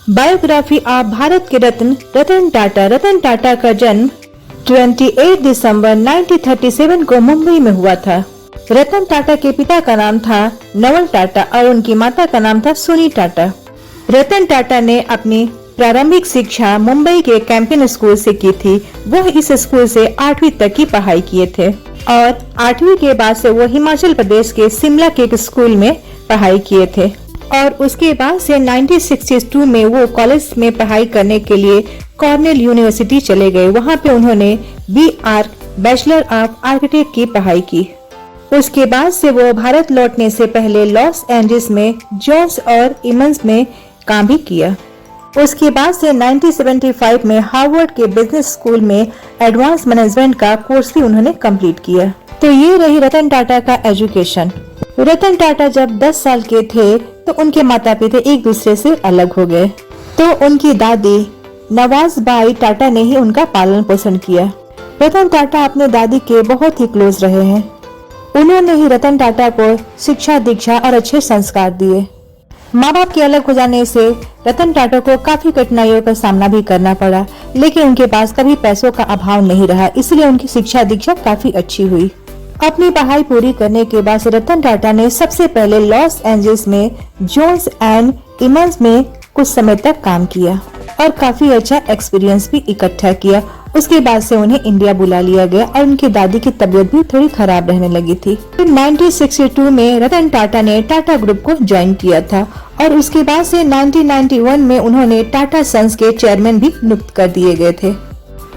Biography of Bharat के रत्न रतन टाटा। रतन टाटा का जन्म 28 दिसंबर 1937 को मुंबई में हुआ था। रतन टाटा के पिता का नाम था नवल टाटा और उनकी माता का नाम था सुनी टाटा। रतन टाटा ने अपनी प्रारंभिक शिक्षा मुंबई के कैंपियन स्कूल से की थी। वह इस स्कूल से 8वीं तक की पढ़ाई किए थे और 8वीं के बाद से वो हिमाचल प्रदेश के शिमला के एक स्कूल में पढ़ाई किए थे और उसके बाद से 1962 में वो कॉलेज में पढ़ाई करने के लिए कॉर्नेल यूनिवर्सिटी चले गए। वहाँ पे उन्होंने BR बैचलर ऑफ आर्किटेक्ट की पढ़ाई की। उसके बाद से वो भारत लौटने से पहले लॉस एंजल्स में जोन्स और इमंस में काम भी किया। उसके बाद से 1975 में हार्वर्ड के बिजनेस स्कूल में एडवांस मैनेजमेंट का कोर्स भी उन्होंने कंप्लीट किया। तो ये रही रतन टाटा का एजुकेशन। रतन टाटा जब 10 साल के थे तो उनके माता पिता एक दूसरे से अलग हो गए। तो उनकी दादी नवाज बाई टाटा ने ही उनका पालन पोषण किया। रतन टाटा अपने दादी के बहुत ही क्लोज रहे हैं। उन्होंने ही रतन टाटा को शिक्षा, दीक्षा और अच्छे संस्कार दिए। माँ बाप के अलग हो जाने से रतन टाटा को काफी कठिनाइयों का सामना भी करना पड़ा, लेकिन उनके पास कभी पैसों का अभाव नहीं रहा, इसलिए उनकी शिक्षा दीक्षा काफी अच्छी हुई। अपनी पढ़ाई पूरी करने के बाद रतन टाटा ने सबसे पहले लॉस एंजल्स में जोन्स एंड इमंस में कुछ समय तक काम किया और काफी अच्छा एक्सपीरियंस भी इकट्ठा किया। उसके बाद से उन्हें इंडिया बुला लिया गया और उनकी दादी की तबीयत भी थोड़ी खराब रहने लगी थी। फिर 1962 में रतन टाटा ने टाटा ग्रुप को ज्वाइन किया था और उसके बाद से 1991 में उन्होंने टाटा सन्स के चेयरमैन भी नियुक्त कर दिए गए थे।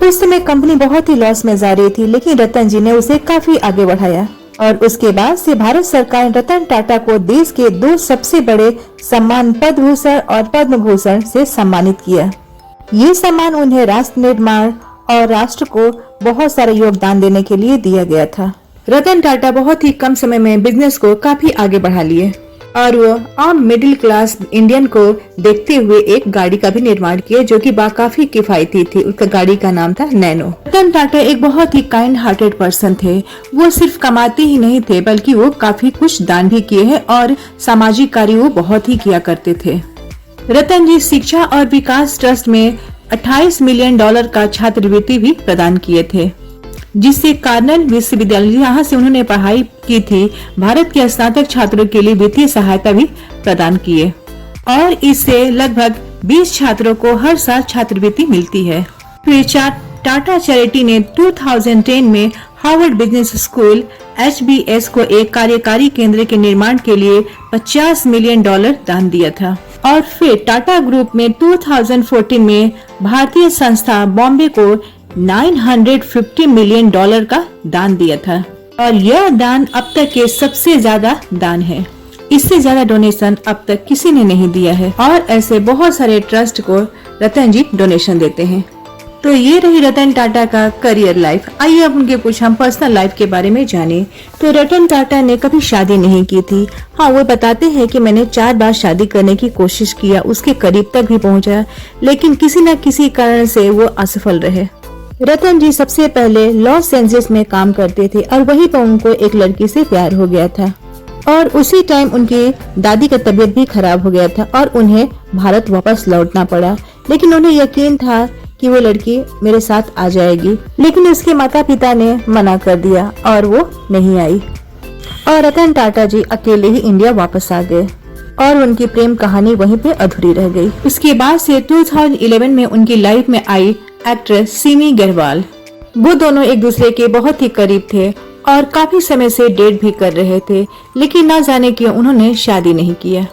उस समय कंपनी बहुत ही लॉस में जा रही थी, लेकिन रतन जी ने उसे काफी आगे बढ़ाया और उसके बाद से भारत सरकार ने रतन टाटा को देश के 2 सबसे बड़े सम्मान पद्म भूषण और पद्म भूषण से सम्मानित किया। ये सम्मान उन्हें राष्ट्र निर्माण और राष्ट्र को बहुत सारा योगदान देने के लिए दिया गया था। रतन टाटा बहुत ही कम समय में बिजनेस को काफी आगे बढ़ा लिए और वो आम मिडिल क्लास इंडियन को देखते हुए एक गाड़ी का भी निर्माण किया जो कि काफी किफायती थी। उसका गाड़ी का नाम था नैनो। रतन टाटा एक बहुत ही काइंड हार्टेड पर्सन थे। वो सिर्फ कमाते ही नहीं थे बल्कि वो काफी कुछ दान भी किए हैं और सामाजिक कार्य वो बहुत ही किया करते थे। रतन जी शिक्षा और विकास ट्रस्ट में $28 मिलियन का छात्रवृत्ति भी प्रदान किए थे, जिससे कार्नेल विश्वविद्यालय जहाँ से उन्होंने पढ़ाई की थी भारत के स्नातक छात्रों के लिए वित्तीय सहायता भी प्रदान किए और इससे लगभग 20 छात्रों को हर साल छात्रवृत्ति मिलती है। फिर टाटा चैरिटी ने 2010 में हार्वर्ड बिजनेस स्कूल HBS को एक कार्यकारी केंद्र के निर्माण के लिए $50 मिलियन दान दिया था और फिर टाटा ग्रुप में 2014 में भारतीय संस्था बॉम्बे को $950 मिलियन का दान दिया था और यह दान अब तक के सबसे ज्यादा दान है। इससे ज्यादा डोनेशन अब तक किसी ने नहीं दिया है और ऐसे बहुत सारे ट्रस्ट को रतन जी डोनेशन देते हैं। तो ये रही रतन टाटा का करियर लाइफ। आइए अब उनके कुछ हम पर्सनल लाइफ के बारे में जाने। तो रतन टाटा ने कभी शादी नहीं की थी। हाँ, वो बताते हैं कि मैंने 4 बार शादी करने की कोशिश किया, उसके करीब तक भी पहुंचा, लेकिन किसी न किसी कारण से वो असफल रहे। रतन जी सबसे पहले लॉस एंजल्स में काम करते थे और वहीं पर उनको एक लड़की से प्यार हो गया था और उसी टाइम उनकी दादी का तबीयत भी खराब हो गया था और उन्हें भारत वापस लौटना पड़ा, लेकिन उन्हें यकीन था कि वो लड़की मेरे साथ आ जाएगी, लेकिन उसके माता पिता ने मना कर दिया और वो नहीं आई और रतन टाटा जी अकेले ही इंडिया वापस आ गए और उनकी प्रेम कहानी वहीं पे अधूरी रह गई। उसके बाद से 2011 में उनकी लाइफ में आई एक्ट्रेस सिमी गरवाल। वो दोनों एक दूसरे के बहुत ही करीब थे और काफी समय से डेट भी कर रहे थे, लेकिन न जाने क्यों उन्होंने शादी नहीं किया।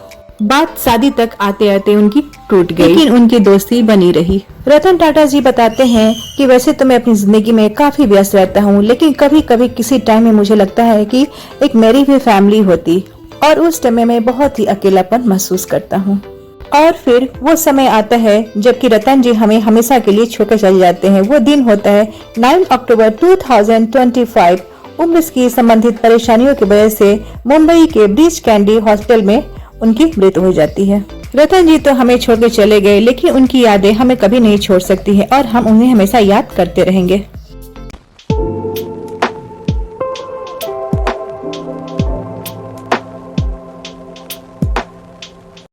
बात शादी तक आते आते उनकी टूट गई, लेकिन उनकी दोस्ती बनी रही। रतन टाटा जी बताते हैं कि वैसे तो मैं अपनी जिंदगी में काफी व्यस्त रहता हूँ, लेकिन कभी कभी किसी टाइम में मुझे लगता है कि एक मेरी भी फैमिली होती और उस टाइम में मैं बहुत ही अकेलापन महसूस करता हूँ। और फिर वो समय आता है जबकि रतन जी हमें हमेशा के लिए छोड़कर चले जाते हैं। वो दिन होता है 9 अक्टूबर 2025। उम्र की संबंधित परेशानियों की वजह से मुंबई के ब्रीच कैंडी हॉस्पिटल में उनकी मृत्यु हो जाती है। रतन जी तो हमें छोड़ के चले गए, लेकिन उनकी यादें हमें कभी नहीं छोड़ सकती है और हम उन्हें हमेशा याद करते रहेंगे।